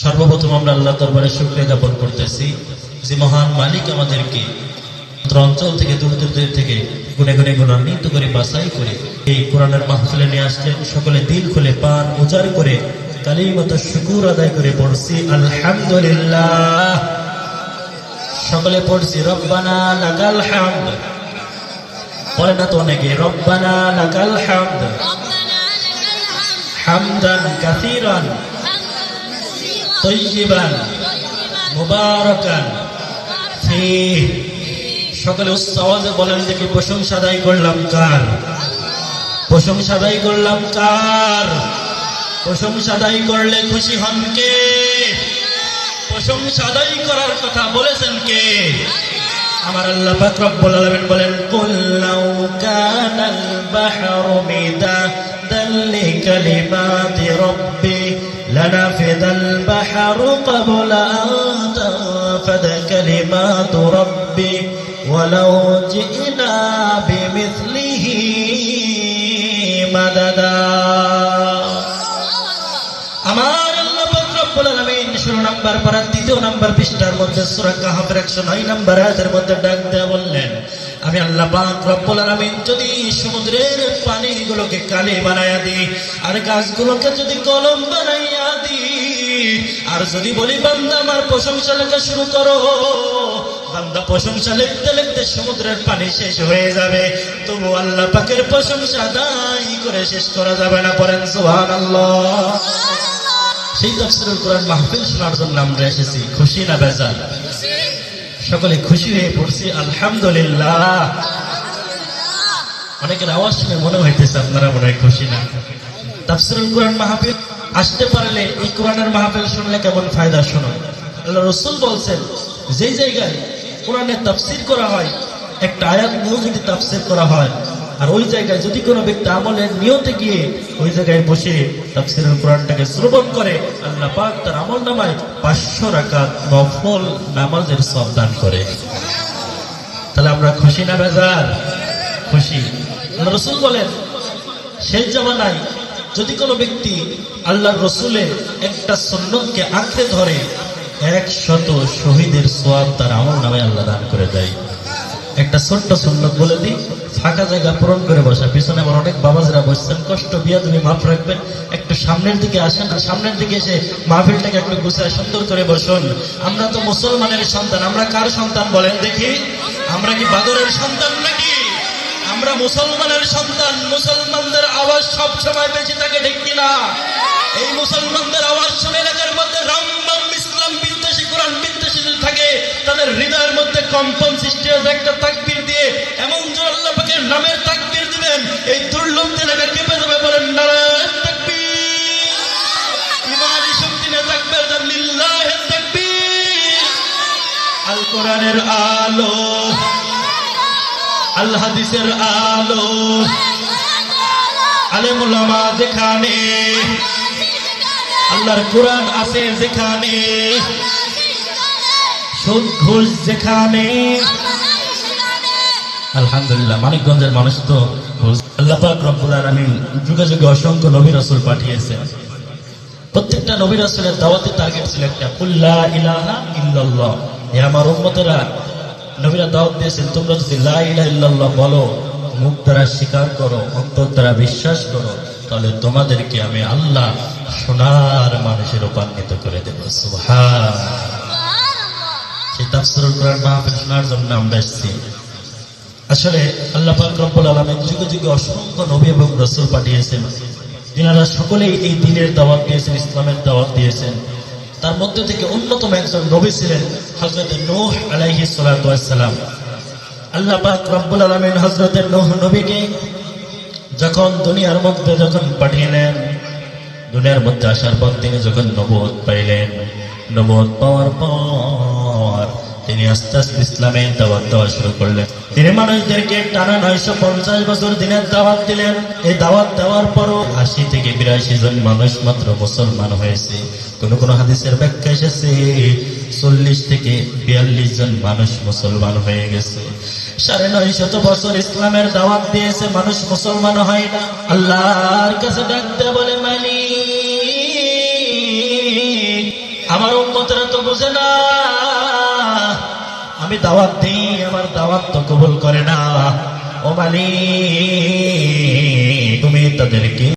সর্বপ্রথম আমরা আল্লাহ দরবারে শুকরিয়া জ্ঞাপন করতেছি যে মহান মালিক আমাদেরকে অঞ্চল থেকে দূর দূর থেকে গুনে গুনে গুণান্বিত করে বাছাই করে এই কোরআনের মাহফিলে নিয়ে আসলেন। সকলে দিল খুলে পান উজাড় করে কালিমাত শুকর আদায় করে পড়ছি আলহামদুলিল্লাহ। সকলে পড়ছি রব্বানা লাকাল হামদ। বলে না তো অনেকে রব্বানা লাকাল হামদ হামদান কাসীরান তয়্যিবান মুবারাকান ফীহ। সকলে উচ্চ আওয়াজে বলেন দেখি প্রশংসা আদায় করলাম কার? প্রশংসা আদায় করলাম কার? প্রশংসা আদায় করলে খুশি হন কে? প্রশংসা আদায় করার কথা বলেছেন কে? আমার আল্লাহ পাক রব্বুল আলামিন বলেন কুল লাউ কানাল বাহরু মিদাদান লিকালিমাতি রাব্বি লানাফিদাল বাহরু ক্বাবলা আন তানফাদা কালিমাতু রাব্বি ওয়ালাউ জি'না বিমিথলিহি মাদাদা। আমার আল্লাহ পাক রব্বুল আলামিন 16 নম্বর পারা 3 নম্বর পৃষ্ঠার মধ্যে সূরা কাহফের 109 নম্বর আয়াতের মধ্যে ডাক দেয়া বললেন, আমি আল্লাহ পাক রব্বুল আলামিন যদি সমুদ্রের পানিগুলোকে কালি বানায়া দিই আর গাছগুলোকে যদি কলম বানাইয়া দিই আর যদি বলি বান্দা আমার প্রশংসা লেখা শুরু করো, বান্দা প্রশংসা লিখতে লিখতে সমুদ্রের পানি শেষ হয়ে যাবে, তবু আল্লাহ পাকের প্রশংসা আদায় করে শেষ করা যাবে না। পড়েন সুবহানাল্লাহ। সেই তাফসীরুল কোরআন মাহফিল শোনার জন্য আমরা এসেছি, খুশি না বেজার? সকলে খুশি হয়ে পড়ছি আলহামদুলিল্লাহ। অনেকের আওয়াজ শুনে মনে হইতেছে আপনারা মনে হয় খুশি না। তাফসীরুল কোরআন মাহফিল আসতে পারলে এই কোরআনের মাহফিল শুনলে কেমন ফায়দা শোনো। আল্লাহ রাসূল বলছেন যেই জায়গায় কোরআনের তাফসীর করা হয়, একটা আয়াত নিয়েও যদি তাফসীর করা হয় আর ওই জায়গায় যদি কোনো ব্যক্তি আমলের নিয়তে গিয়ে ওই জায়গায় বসে তাফসীরুল কোরআনটাকে শ্রবণ করে, আল্লাহ পাক তার আমলনামায় 500 রাকাত নফল নামাজের সওয়াব দান করে। তাহলে আমরা খুশি না বেজার? খুশি। আল্লাহ রাসূল বলেন শেষ জামানায় যদি কোনো ব্যক্তি আল্লাহর রাসূলের একটা সুন্নতকে আঁকড়ে ধরে 100 শহীদের সওয়াব তার আমলনামায় আল্লাহ দান করে দেয়। একটা ছোট্ট সুন্নত বলে দিই, ফাঁকা জায়গা পূরণ করে বসা। পিছনে আমার অনেক বাবাজরা বসছেন, কষ্ট বিয়া তুমি মাফ রাখবেন, একটু সামনের দিকে আসেন আর সামনের দিকে এসে মাহফিলটাকে একটু গুছায় সুন্দর করে বসুন। আমরা তো মুসলমানের সন্তান। আমরা কার সন্তান বলেন দেখি? আমরা কি বাদরের সন্তান নাকি? আমরা মুসলমানের সন্তান। মুসলমানদের আওয়াজ সব সময় বেঁচে থাকে, ঠিক কিনা? এই মুসলমানদের আওয়াজ শুনে এলাকার মধ্যে রামবাম ইসলাম বিদ্বেষী কোরআন বিদ্বেষী থাকে, তাদের হৃদয়ের মধ্যে কম্পন সৃষ্টি হয়েছে একটা তাকবীর দিয়ে। এমন জোর আল্লাহ পাকের নামের তাকবীর দিবেন এই দুর্লভ এলাকা কেঁপে যাবে। বলেন নারায়ে তাকবীর। ইমানি শক্তি নিয়ে তাকবীর দেন, লিল্লাহি তাকবীর। আল কোরআনের আলো, আল হাদিসের আলো, আলেম উলামা যেখানে, আল্লাহর কোরআন আছে যেখানে, সুদ ঘুষ যেখানে। আলহামদুলিল্লাহ, মানিকগঞ্জের মানুষ তো আল্লাহ পাক রব্বুল আলামিন যুগে যুগে অসংখ্য নবী রাসূল পাঠিয়েছেন। প্রত্যেকটা নবী রাসূলের দাওয়াতের টার্গেট ছিল একটা, কুল লা ইলাহা ইল্লাল্লাহ। হে আমার উম্মতেরা, নবীরা দাওয়াত দিয়েছেন তোমরা যদি লা ইলাহা ইল্লাল্লাহ বলো, মুখ দ্বারা স্বীকার করো, অন্তর দ্বারা বিশ্বাস করো, তাহলে তোমাদেরকে আমি আল্লাহ সোনার মানুষে রূপান্তরিত করে দেব। সুবহানাল্লাহ। সেই তাফসীরুল কোরআন মাহফিল শোনার জন্য আমরা এসেছি। আসলে আল্লাহ পাক রব্বুল আলামিন যুগে যুগে অসংখ্য নবী এবং রাসূল পাঠিয়েছেন, যিনারা সকলেই এই দ্বীনের দাওয়াত দিয়েছেন, ইসলামের দাওয়াত দিয়েছেন। তার মধ্যে থেকে অন্যতম একজন নবী ছিলেন হযরত নূহ আলাইহিস সালাতু ওয়াস সালাম। আল্লাহ পাক রব্বুল আলামিন হযরত নূহ নবীকে যখন দুনিয়ার মধ্যে পাঠালেন, দুনিয়ার মধ্যে আসার পর তিনি যখন নবুয়ত পাইলেন, নবুয়ত পাওয়ার পর তিনি আস্তে আস্তে ইসলামের দাওয়াত দেওয়া শুরু করলেন। তিনি মানুষদেরকে টানা 950 বছর দিনের দাওয়াত দিলেন। এই দাওয়াত দেওয়ার পরও 80 থেকে 82 জন মানুষ মাত্র মুসলমান হয়েছে। কোন কোন হাদিসের ব্যাখ্যা এসেছে 40 থেকে 42 জন মানুষ মুসলমান হয়ে গেছে। 950 বছর ইসলামের দাওয়াত দিয়েছে, মানুষ মুসলমান হয় না। আল্লাহর কাছে ডাকতে বলে মালিক আমার উম্মতেরা তো বুঝে না, আমি দাওয়াত দিই, আমার দাওয়াত তো কবুল করে না। ও মালিক, তুমি তাদেরকে